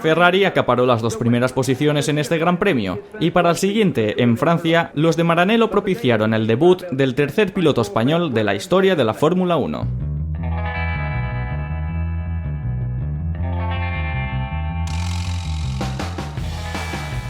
Ferrari acaparó las dos primeras posiciones en este Gran Premio, y para el siguiente, en Francia, los de Maranello propiciaron el debut del tercer piloto español de la historia de la Fórmula 1.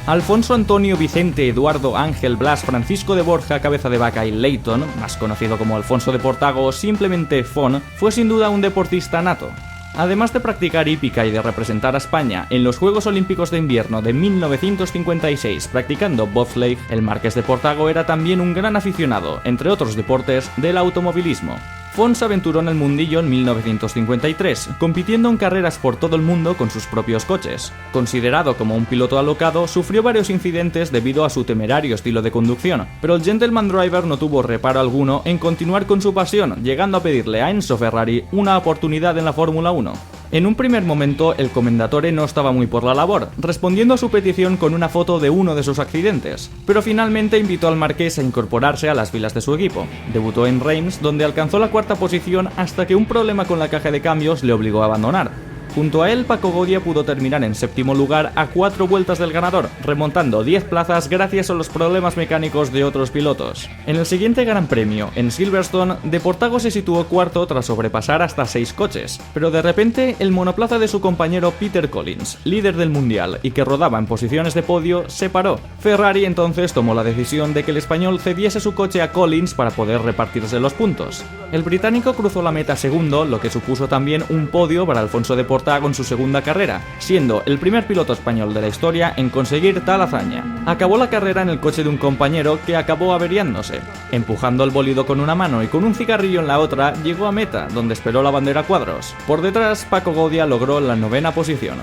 Alfonso Antonio Vicente Eduardo Ángel Blas Francisco de Borja Cabeza de Vaca y Leighton, más conocido como Alfonso de Portago o simplemente Fon, fue sin duda un deportista nato. Además de practicar hípica y de representar a España en los Juegos Olímpicos de Invierno de 1956 practicando bobsleigh, el marqués de Portago era también un gran aficionado, entre otros deportes, del automovilismo. Fon se aventuró en el mundillo en 1953, compitiendo en carreras por todo el mundo con sus propios coches. Considerado como un piloto alocado, sufrió varios incidentes debido a su temerario estilo de conducción, pero el gentleman driver no tuvo reparo alguno en continuar con su pasión, llegando a pedirle a Enzo Ferrari una oportunidad en la Fórmula 1. En un primer momento, el Commendatore no estaba muy por la labor, respondiendo a su petición con una foto de uno de sus accidentes, pero finalmente invitó al marqués a incorporarse a las filas de su equipo. Debutó en Reims, donde alcanzó la cuarta posición hasta que un problema con la caja de cambios le obligó a abandonar. Junto a él, Paco Godia pudo terminar en séptimo lugar a 4 vueltas del ganador, remontando 10 plazas gracias a los problemas mecánicos de otros pilotos. En el siguiente Gran Premio, en Silverstone, de Portago se situó cuarto tras sobrepasar hasta 6 coches, pero de repente el monoplaza de su compañero Peter Collins, líder del mundial y que rodaba en posiciones de podio, se paró. Ferrari entonces tomó la decisión de que el español cediese su coche a Collins para poder repartirse los puntos. El británico cruzó la meta segundo, lo que supuso también un podio para Alfonso de Portago en su segunda carrera, siendo el primer piloto español de la historia en conseguir tal hazaña. Acabó la carrera en el coche de un compañero que acabó averiándose. Empujando el bólido con una mano y con un cigarrillo en la otra, llegó a meta, donde esperó la bandera cuadros. Por detrás, Paco Godia logró la 9ª posición.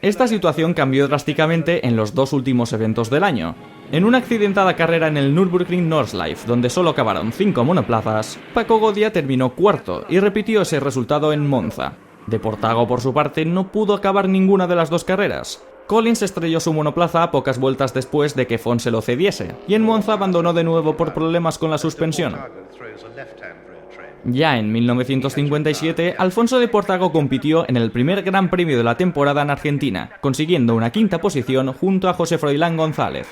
Esta situación cambió drásticamente en los 2 últimos eventos del año. En una accidentada carrera en el Nürburgring Nordschleife, donde solo acabaron 5 monoplazas, Paco Godia terminó cuarto y repitió ese resultado en Monza. De Portago, por su parte, no pudo acabar ninguna de las 2 carreras. Collins estrelló su monoplaza a pocas vueltas después de que Fon se lo cediese, y en Monza abandonó de nuevo por problemas con la suspensión. Ya en 1957, Alfonso de Portago compitió en el primer Gran Premio de la temporada en Argentina, consiguiendo una 5ª posición junto a José Froilán González.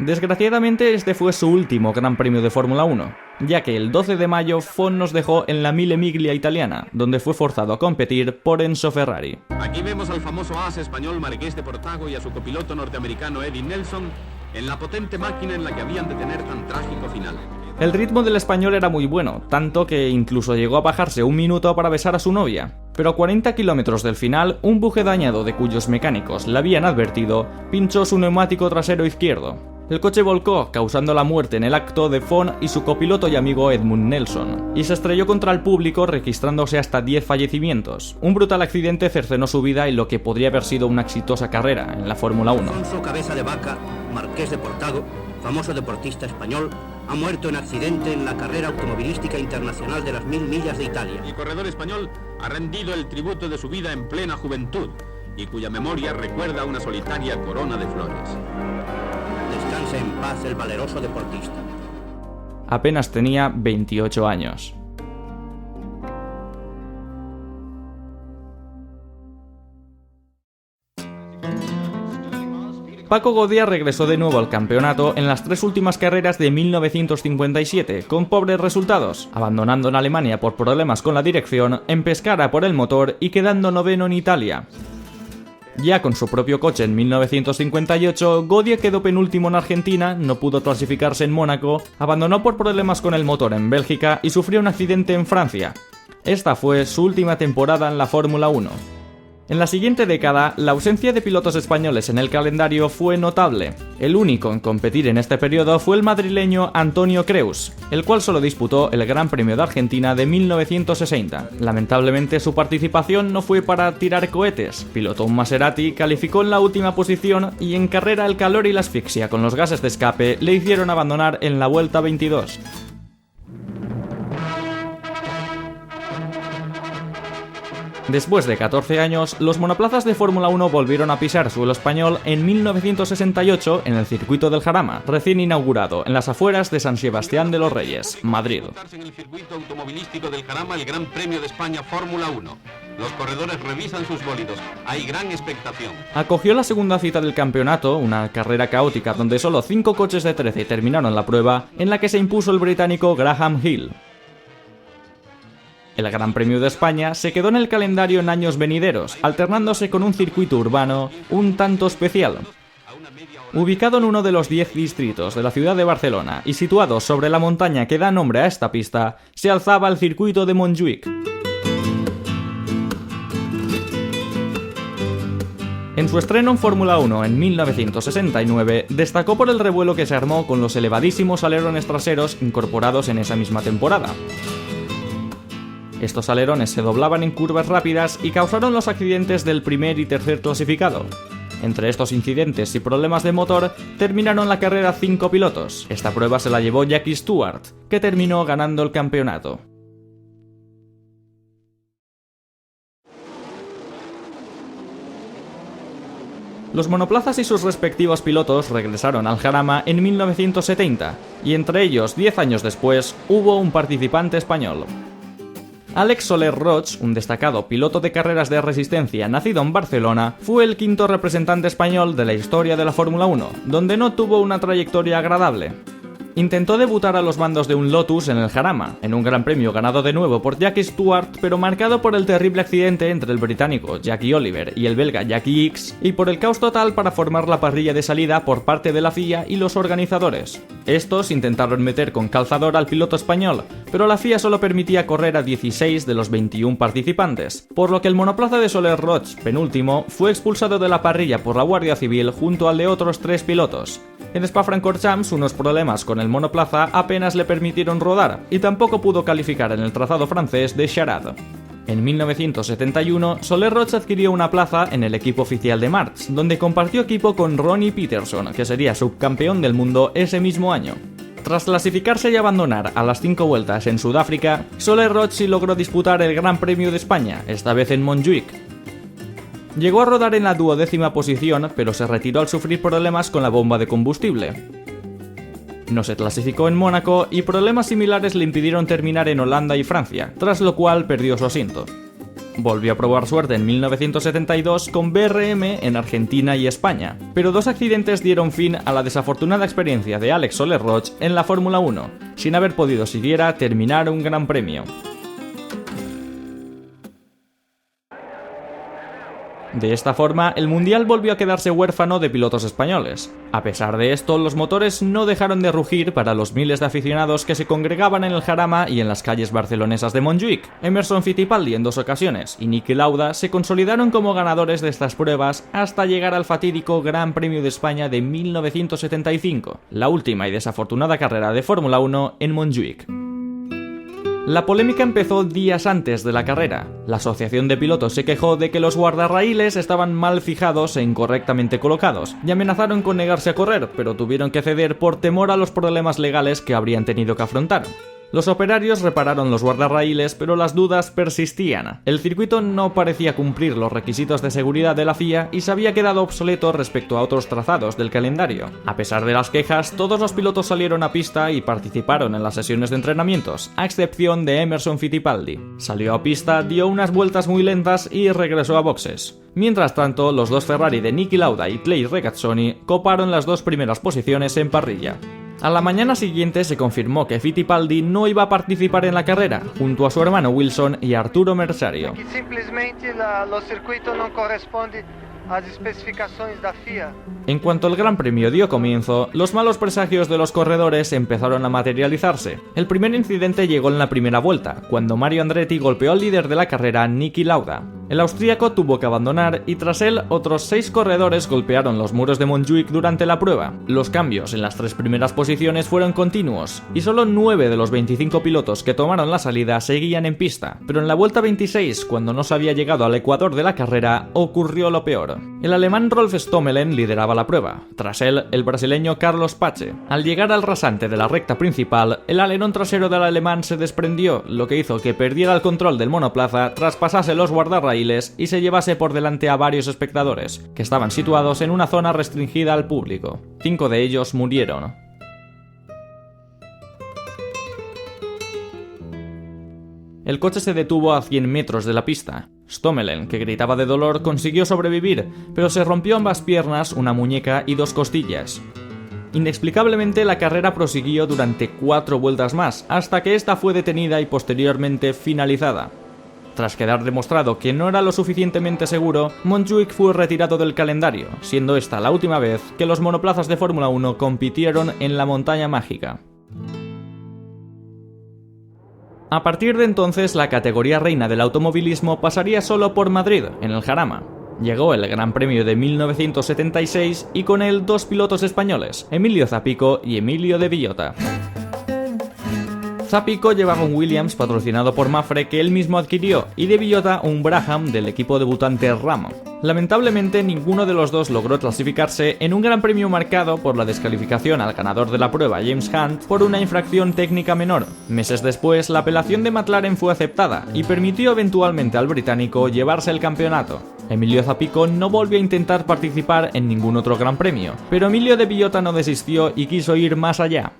Desgraciadamente este fue su último Gran Premio de Fórmula 1, ya que el 12 de mayo Fon nos dejó en la Mille Miglia italiana, donde fue forzado a competir por Enzo Ferrari. Aquí vemos al famoso as español Marqués de Portago y a su copiloto norteamericano Eddie Nelson en la potente máquina en la que habían de tener tan trágico final. El ritmo del español era muy bueno, tanto que incluso llegó a bajarse 1 minuto para besar a su novia. Pero a 40 kilómetros del final, un buje dañado de cuyos mecánicos le habían advertido, pinchó su neumático trasero izquierdo. El coche volcó, causando la muerte en el acto de Fon y su copiloto y amigo Edmund Nelson, y se estrelló contra el público registrándose hasta 10 fallecimientos. Un brutal accidente cercenó su vida y lo que podría haber sido una exitosa carrera en la Fórmula 1. Alfonso Cabeza de Vaca, marqués de Portago, famoso deportista español, ha muerto en accidente en la carrera automovilística internacional de las 1000 millas de Italia. El corredor español ha rendido el tributo de su vida en plena juventud y cuya memoria recuerda una solitaria corona de flores. Descanse en paz el valeroso deportista. Apenas tenía 28 años. Paco Godia regresó de nuevo al campeonato en las 3 últimas carreras de 1957, con pobres resultados, abandonando en Alemania por problemas con la dirección, en Pescara por el motor y quedando 9º en Italia. Ya con su propio coche en 1958, Godia quedó penúltimo en Argentina, no pudo clasificarse en Mónaco, abandonó por problemas con el motor en Bélgica y sufrió un accidente en Francia. Esta fue su última temporada en la Fórmula 1. En la siguiente década, la ausencia de pilotos españoles en el calendario fue notable. El único en competir en este periodo fue el madrileño Antonio Creus, el cual solo disputó el Gran Premio de Argentina de 1960. Lamentablemente su participación no fue para tirar cohetes. Pilotó un Maserati, calificó en la última posición y en carrera el calor y la asfixia con los gases de escape le hicieron abandonar en la vuelta 22. Después de 14 años, los monoplazas de Fórmula 1 volvieron a pisar suelo español en 1968 en el circuito del Jarama, recién inaugurado en las afueras de San Sebastián de los Reyes, Madrid. En el circuito automovilístico del Jarama, el Gran Premio de España Fórmula 1. Los corredores revisan sus bólidos. Hay gran expectación. Acogió la segunda cita del campeonato, una carrera caótica donde solo 5 coches de 13 terminaron la prueba, en la que se impuso el británico Graham Hill. El Gran Premio de España se quedó en el calendario en años venideros, alternándose con un circuito urbano un tanto especial. Ubicado en uno de los 10 distritos de la ciudad de Barcelona y situado sobre la montaña que da nombre a esta pista, se alzaba el circuito de Montjuïc. En su estreno en Fórmula 1 en 1969, destacó por el revuelo que se armó con los elevadísimos alerones traseros incorporados en esa misma temporada. Estos alerones se doblaban en curvas rápidas y causaron los accidentes del primer y tercer clasificado. Entre estos incidentes y problemas de motor, terminaron la carrera 5 pilotos. Esta prueba se la llevó Jackie Stewart, que terminó ganando el campeonato. Los monoplazas y sus respectivos pilotos regresaron al Jarama en 1970, y entre ellos, 10 años después, hubo un participante español. Alex Soler Roig, un destacado piloto de carreras de resistencia nacido en Barcelona, fue el quinto representante español de la historia de la Fórmula 1, donde no tuvo una trayectoria agradable. Intentó debutar a los mandos de un Lotus en el Jarama, en un gran premio ganado de nuevo por Jackie Stewart, pero marcado por el terrible accidente entre el británico Jackie Oliver y el belga Jackie Ickx, y por el caos total para formar la parrilla de salida por parte de la FIA y los organizadores. Estos intentaron meter con calzador al piloto español, pero la FIA solo permitía correr a 16 de los 21 participantes, por lo que el monoplaza de Soler Roig, penúltimo, fue expulsado de la parrilla por la Guardia Civil junto al de otros 3 pilotos. En Spa-Francorchamps, unos problemas con el monoplaza apenas le permitieron rodar, y tampoco pudo calificar en el trazado francés de Charade. En 1971, Soler Roig adquirió una plaza en el equipo oficial de March, donde compartió equipo con Ronnie Peterson, que sería subcampeón del mundo ese mismo año. Tras clasificarse y abandonar a las 5 vueltas en Sudáfrica, Soler Roig sí logró disputar el Gran Premio de España, esta vez en Montjuïc. Llegó a rodar en la 12ª posición, pero se retiró al sufrir problemas con la bomba de combustible. No se clasificó en Mónaco y problemas similares le impidieron terminar en Holanda y Francia, tras lo cual perdió su asiento. Volvió a probar suerte en 1972 con BRM en Argentina y España, pero 2 accidentes dieron fin a la desafortunada experiencia de Alex Soler Roig en la Fórmula 1, sin haber podido siquiera terminar un gran premio. De esta forma, el Mundial volvió a quedarse huérfano de pilotos españoles. A pesar de esto, los motores no dejaron de rugir para los miles de aficionados que se congregaban en el Jarama y en las calles barcelonesas de Montjuïc. Emerson Fittipaldi en 2 ocasiones y Niki Lauda se consolidaron como ganadores de estas pruebas hasta llegar al fatídico Gran Premio de España de 1975, la última y desafortunada carrera de Fórmula 1 en Montjuïc. La polémica empezó días antes de la carrera. La asociación de pilotos se quejó de que los guardarraíles estaban mal fijados e incorrectamente colocados, y amenazaron con negarse a correr, pero tuvieron que ceder por temor a los problemas legales que habrían tenido que afrontar. Los operarios repararon los guardarraíles, pero las dudas persistían. El circuito no parecía cumplir los requisitos de seguridad de la FIA y se había quedado obsoleto respecto a otros trazados del calendario. A pesar de las quejas, todos los pilotos salieron a pista y participaron en las sesiones de entrenamientos, a excepción de Emerson Fittipaldi. Salió a pista, dio unas vueltas muy lentas y regresó a boxes. Mientras tanto, los 2 Ferrari de Niki Lauda y Clay Regazzoni coparon las 2 primeras posiciones en parrilla. A la mañana siguiente se confirmó que Fittipaldi no iba a participar en la carrera, junto a su hermano Wilson y Arturo Merzario. Simplemente o circuito no corresponde a las especificaciones de la FIA. En cuanto el Gran Premio dio comienzo, los malos presagios de los corredores empezaron a materializarse. El primer incidente llegó en la primera vuelta, cuando Mario Andretti golpeó al líder de la carrera, Niki Lauda. El austríaco tuvo que abandonar y tras él otros 6 corredores golpearon los muros de Montjuïc durante la prueba. Los cambios en las 3 primeras posiciones fueron continuos y solo 9 de los 25 pilotos que tomaron la salida seguían en pista, pero en la vuelta 26, cuando no se había llegado al ecuador de la carrera, ocurrió lo peor. El alemán Rolf Stommelen lideraba la prueba, tras él el brasileño Carlos Pache. Al llegar al rasante de la recta principal, el alerón trasero del alemán se desprendió, lo que hizo que perdiera el control del monoplaza, traspasase los guardarraíles raíles y se llevase por delante a varios espectadores, que estaban situados en una zona restringida al público. 5 de ellos murieron. El coche se detuvo a 100 metros de la pista. Stommelen, que gritaba de dolor, consiguió sobrevivir, pero se rompió ambas piernas, una muñeca y 2 costillas. Inexplicablemente, la carrera prosiguió durante 4 vueltas más, hasta que esta fue detenida y posteriormente finalizada. Tras quedar demostrado que no era lo suficientemente seguro, Montjuic fue retirado del calendario, siendo esta la última vez que los monoplazas de Fórmula 1 compitieron en la montaña mágica. A partir de entonces, la categoría reina del automovilismo pasaría solo por Madrid, en el Jarama. Llegó el Gran Premio de 1976 y con él 2 pilotos españoles, Emilio Zapico y Emilio de Villota. Zapico llevaba un Williams patrocinado por Mafre que él mismo adquirió y de Villota un Brabham del equipo debutante Ramo. Lamentablemente ninguno de los dos logró clasificarse en un Gran Premio marcado por la descalificación al ganador de la prueba, James Hunt, por una infracción técnica menor. Meses después, la apelación de McLaren fue aceptada y permitió eventualmente al británico llevarse el campeonato. Emilio Zapico no volvió a intentar participar en ningún otro Gran Premio, pero Emilio de Villota no desistió y quiso ir más allá.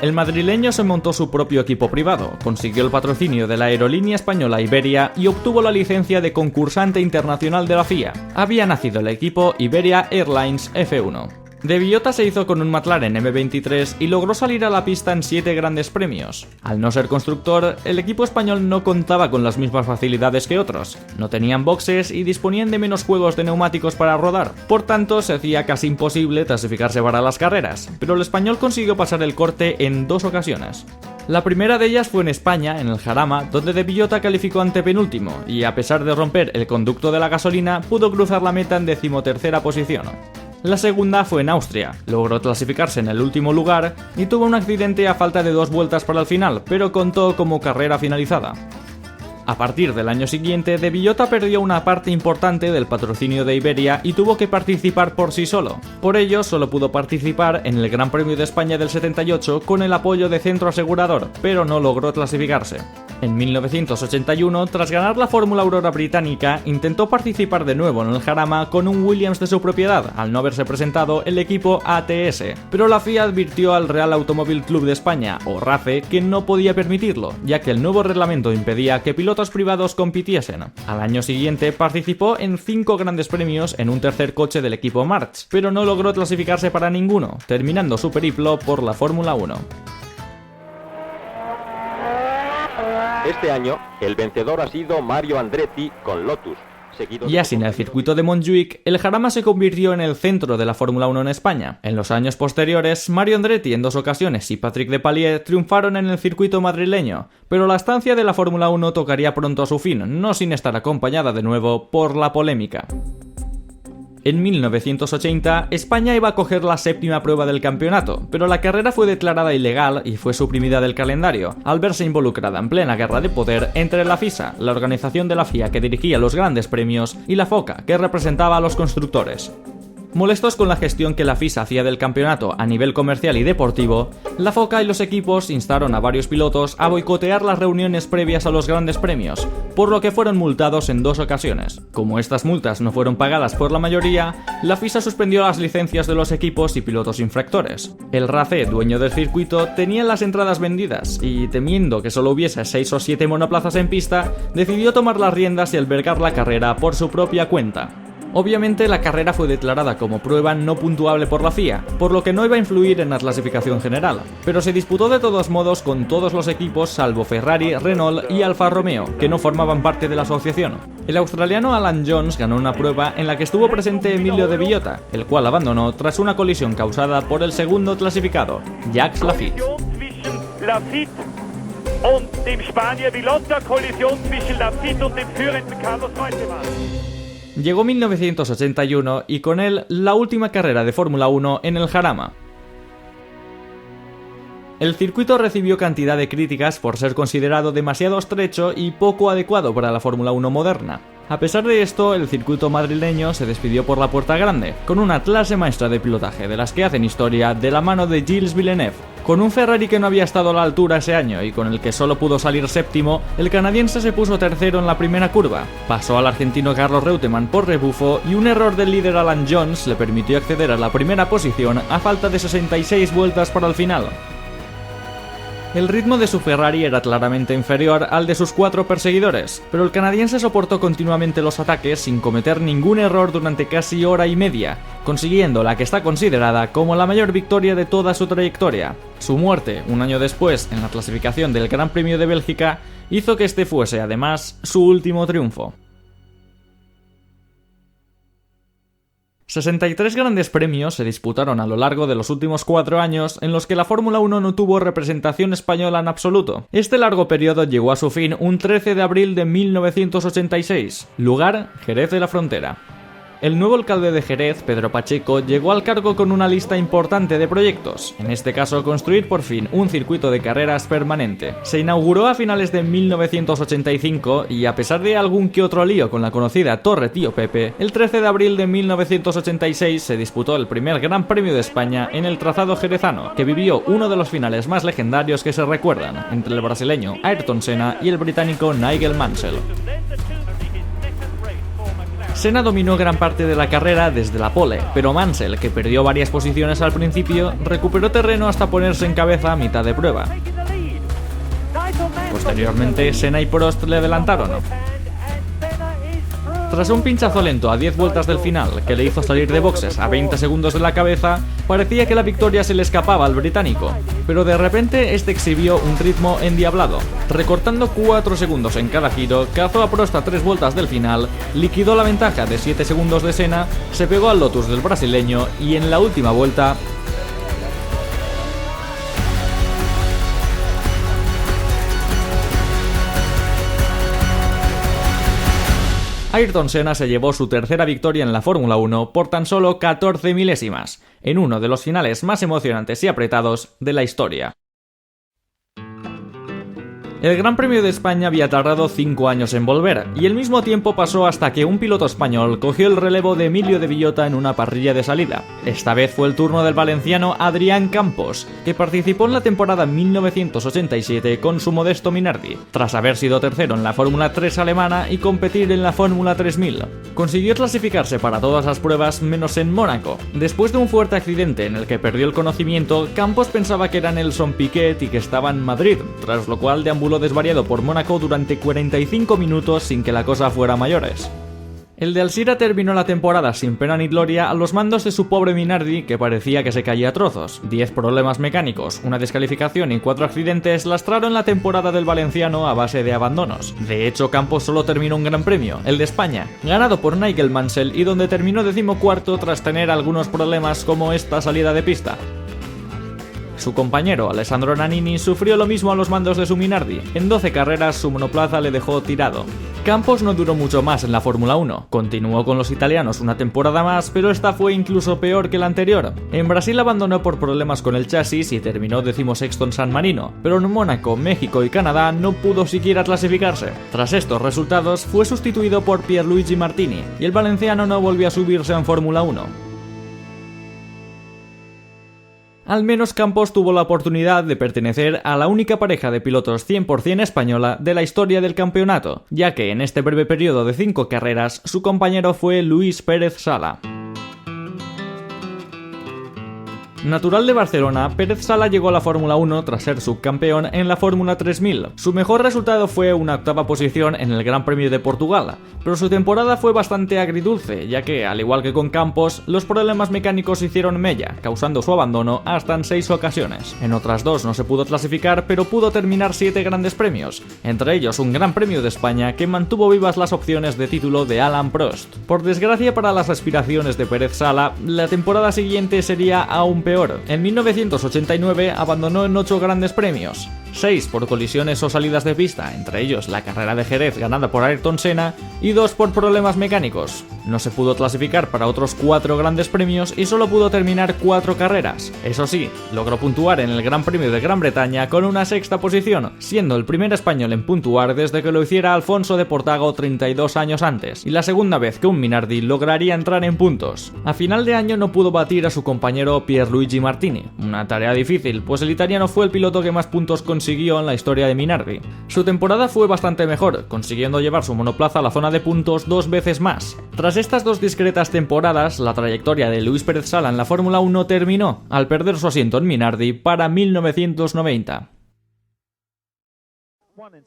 El madrileño se montó su propio equipo privado, consiguió el patrocinio de la aerolínea española Iberia y obtuvo la licencia de concursante internacional de la FIA. Había nacido el equipo Iberia Airlines F1. De Villota se hizo con un McLaren M23 y logró salir a la pista en 7 grandes premios. Al no ser constructor, el equipo español no contaba con las mismas facilidades que otros. No tenían boxes y disponían de menos juegos de neumáticos para rodar. Por tanto, se hacía casi imposible clasificarse para las carreras, pero el español consiguió pasar el corte en 2 ocasiones. La primera de ellas fue en España, en el Jarama, donde De Villota calificó antepenúltimo y, a pesar de romper el conducto de la gasolina, pudo cruzar la meta en 13ª posición. La segunda fue en Austria, logró clasificarse en el último lugar y tuvo un accidente a falta de 2 vueltas para el final, pero contó como carrera finalizada. A partir del año siguiente, De Villota perdió una parte importante del patrocinio de Iberia y tuvo que participar por sí solo. Por ello, solo pudo participar en el Gran Premio de España del 78 con el apoyo de Centro Asegurador, pero no logró clasificarse. En 1981, tras ganar la Fórmula Aurora británica, intentó participar de nuevo en el Jarama con un Williams de su propiedad, al no haberse presentado el equipo ATS, pero la FIA advirtió al Real Automóvil Club de España, o RACE, que no podía permitirlo, ya que el nuevo reglamento impedía que pilotos privados compitiesen. Al año siguiente participó en 5 grandes premios en un tercer coche del equipo March, pero no logró clasificarse para ninguno, terminando su periplo por la Fórmula 1. Este año, el vencedor ha sido Mario Andretti con Lotus. Ya sin el circuito de Montjuic, el Jarama se convirtió en el centro de la Fórmula 1 en España. En los años posteriores, Mario Andretti en 2 ocasiones y Patrick Depailler triunfaron en el circuito madrileño, pero la estancia de la Fórmula 1 tocaría pronto a su fin, no sin estar acompañada de nuevo por la polémica. En 1980, España iba a coger la 7ª prueba del campeonato, pero la carrera fue declarada ilegal y fue suprimida del calendario, al verse involucrada en plena guerra de poder entre la FISA, la organización de la FIA que dirigía los grandes premios, y la FOCA, que representaba a los constructores. Molestos con la gestión que la FISA hacía del campeonato a nivel comercial y deportivo, la FOCA y los equipos instaron a varios pilotos a boicotear las reuniones previas a los grandes premios, por lo que fueron multados en 2 ocasiones. Como estas multas no fueron pagadas por la mayoría, la FISA suspendió las licencias de los equipos y pilotos infractores. El RACE, dueño del circuito, tenía las entradas vendidas y, temiendo que solo hubiese 6 o 7 monoplazas en pista, decidió tomar las riendas y albergar la carrera por su propia cuenta. Obviamente la carrera fue declarada como prueba no puntuable por la FIA, por lo que no iba a influir en la clasificación general, pero se disputó de todos modos con todos los equipos salvo Ferrari, Renault y Alfa Romeo, que no formaban parte de la asociación. El australiano Alan Jones ganó una prueba en la que estuvo presente Emilio de Villota, el cual abandonó tras una colisión causada por el segundo clasificado, Jacques Laffite. Und dem Spanier Villota, Kollision zwischen Laffite und dem führenden Carlos Reutemann. Llegó 1981 y con él la última carrera de Fórmula 1 en el Jarama. El circuito recibió cantidad de críticas por ser considerado demasiado estrecho y poco adecuado para la Fórmula 1 moderna. A pesar de esto, el circuito madrileño se despidió por la puerta grande, con una clase maestra de pilotaje de las que hacen historia de la mano de Gilles Villeneuve. Con un Ferrari que no había estado a la altura ese año y con el que solo pudo salir séptimo, el canadiense se puso tercero en la primera curva. Pasó al argentino Carlos Reutemann por rebufo y un error del líder Alan Jones le permitió acceder a la primera posición a falta de 66 vueltas para el final. El ritmo de su Ferrari era claramente inferior al de sus 4 perseguidores, pero el canadiense soportó continuamente los ataques sin cometer ningún error durante casi hora y media, consiguiendo la que está considerada como la mayor victoria de toda su trayectoria. Su muerte, un año después, en la clasificación del Gran Premio de Bélgica, hizo que este fuese, además, su último triunfo. 63 grandes premios se disputaron a lo largo de los últimos 4 años en los que la Fórmula 1 no tuvo representación española en absoluto. Este largo periodo llegó a su fin un 13 de abril de 1986, lugar Jerez de la Frontera. El nuevo alcalde de Jerez, Pedro Pacheco, llegó al cargo con una lista importante de proyectos, en este caso construir por fin un circuito de carreras permanente. Se inauguró a finales de 1985 y a pesar de algún que otro lío con la conocida Torre Tío Pepe, el 13 de abril de 1986 se disputó el primer Gran Premio de España en el trazado jerezano, que vivió uno de los finales más legendarios que se recuerdan, entre el brasileño Ayrton Senna y el británico Nigel Mansell. Senna dominó gran parte de la carrera desde la pole, pero Mansell, que perdió varias posiciones al principio, recuperó terreno hasta ponerse en cabeza a mitad de prueba. Posteriormente, Senna y Prost le adelantaron. Tras un pinchazo lento a 10 vueltas del final, que le hizo salir de boxes a 20 segundos de la cabeza, parecía que la victoria se le escapaba al británico, pero de repente este exhibió un ritmo endiablado. Recortando 4 segundos en cada giro, cazó a Prost a 3 vueltas del final, liquidó la ventaja de 7 segundos de Senna, se pegó al Lotus del brasileño y en la última vuelta Ayrton Senna se llevó su tercera victoria en la Fórmula 1 por tan solo 14 milésimas, en uno de los finales más emocionantes y apretados de la historia. El Gran Premio de España había tardado 5 años en volver, y el mismo tiempo pasó hasta que un piloto español cogió el relevo de Emilio de Villota en una parrilla de salida. Esta vez fue el turno del valenciano Adrián Campos, que participó en la temporada 1987 con su modesto Minardi, tras haber sido tercero en la Fórmula 3 alemana y competir en la Fórmula 3000. Consiguió clasificarse para todas las pruebas menos en Mónaco. Después de un fuerte accidente en el que perdió el conocimiento, Campos pensaba que era Nelson Piquet y que estaba en Madrid, tras lo cual deambuló desvariado por Mónaco durante 45 minutos sin que la cosa fuera a mayores. El de Alsira terminó la temporada sin pena ni gloria a los mandos de su pobre Minardi, que parecía que se caía a trozos. 10 problemas mecánicos, una descalificación y 4 accidentes lastraron la temporada del valenciano a base de abandonos. De hecho, Campos solo terminó un gran premio, el de España, ganado por Nigel Mansell y donde terminó 14º tras tener algunos problemas como esta salida de pista. Su compañero, Alessandro Nannini, sufrió lo mismo a los mandos de su Minardi. En 12 carreras su monoplaza le dejó tirado. Campos no duró mucho más en la Fórmula 1. Continuó con los italianos una temporada más, pero esta fue incluso peor que la anterior. En Brasil abandonó por problemas con el chasis y terminó 16º en San Marino, pero en Mónaco, México y Canadá no pudo siquiera clasificarse. Tras estos resultados, fue sustituido por Pierluigi Martini, y el valenciano no volvió a subirse en Fórmula 1. Al menos Campos tuvo la oportunidad de pertenecer a la única pareja de pilotos 100% española de la historia del campeonato, ya que en este breve periodo de 5 carreras su compañero fue Luis Pérez Sala. Natural de Barcelona, Pérez Sala llegó a la Fórmula 1 tras ser subcampeón en la Fórmula 3000. Su mejor resultado fue una 8ª posición en el Gran Premio de Portugal, pero su temporada fue bastante agridulce, ya que, al igual que con Campos, los problemas mecánicos hicieron mella, causando su abandono hasta en 6 ocasiones. En otras 2 no se pudo clasificar, pero pudo terminar 7 grandes premios, entre ellos un Gran Premio de España que mantuvo vivas las opciones de título de Alain Prost. Por desgracia para las aspiraciones de Pérez Sala, la temporada siguiente sería aún peor. En 1989 abandonó en 8 grandes premios, 6 por colisiones o salidas de pista, entre ellos la carrera de Jerez ganada por Ayrton Senna y 2 por problemas mecánicos. No se pudo clasificar para otros 4 grandes premios y solo pudo terminar 4 carreras. Eso sí, logró puntuar en el Gran Premio de Gran Bretaña con una 6ª posición, siendo el primer español en puntuar desde que lo hiciera Alfonso de Portago 32 años antes, y la segunda vez que un Minardi lograría entrar en puntos. A final de año no pudo batir a su compañero Pierluigi Martini, una tarea difícil, pues el italiano fue el piloto que más puntos consiguió en la historia de Minardi. Su temporada fue bastante mejor, consiguiendo llevar su monoplaza a la zona de puntos 2 veces más. Tras estas 2 discretas temporadas, la trayectoria de Luis Pérez Sala en la Fórmula 1 terminó, al perder su asiento en Minardi para 1990.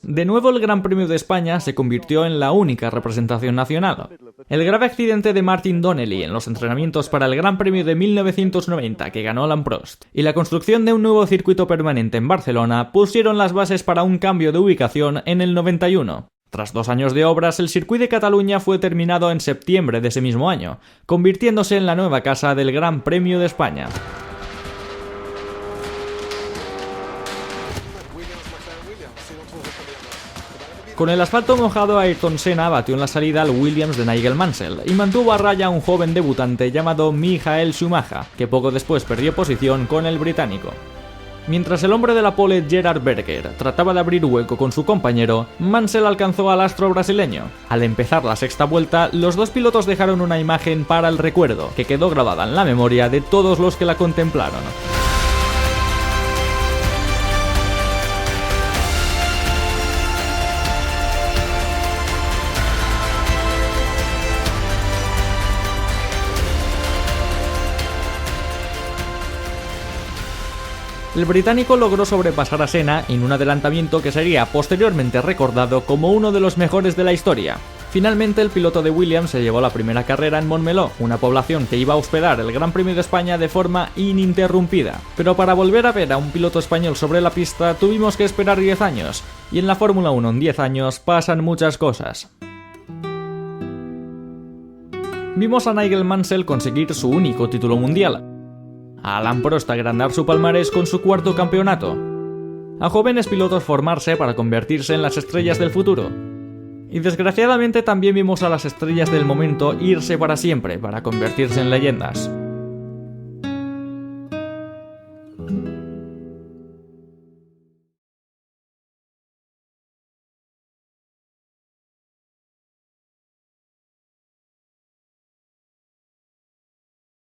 De nuevo el Gran Premio de España se convirtió en la única representación nacional. El grave accidente de Martin Donnelly en los entrenamientos para el Gran Premio de 1990 que ganó Alain Prost y la construcción de un nuevo circuito permanente en Barcelona pusieron las bases para un cambio de ubicación en el 91. Tras 2 años de obras, el Circuit de Cataluña fue terminado en septiembre de ese mismo año, convirtiéndose en la nueva casa del Gran Premio de España. Con el asfalto mojado, Ayrton Senna batió en la salida al Williams de Nigel Mansell y mantuvo a raya a un joven debutante llamado Michael Schumacher, que poco después perdió posición con el británico. Mientras el hombre de la pole Gerhard Berger trataba de abrir hueco con su compañero, Mansell alcanzó al astro brasileño. Al empezar la 6ª vuelta, los 2 pilotos dejaron una imagen para el recuerdo, que quedó grabada en la memoria de todos los que la contemplaron. El británico logró sobrepasar a Senna en un adelantamiento que sería posteriormente recordado como uno de los mejores de la historia. Finalmente, el piloto de Williams se llevó la primera carrera en Montmeló, una población que iba a hospedar el Gran Premio de España de forma ininterrumpida. Pero para volver a ver a un piloto español sobre la pista tuvimos que esperar 10 años, y en la Fórmula 1 en 10 años pasan muchas cosas. Vimos a Nigel Mansell conseguir su único título mundial, a Alain Prost agrandar su palmarés con su 4º campeonato, a jóvenes pilotos formarse para convertirse en las estrellas del futuro, y desgraciadamente también vimos a las estrellas del momento irse para siempre para convertirse en leyendas.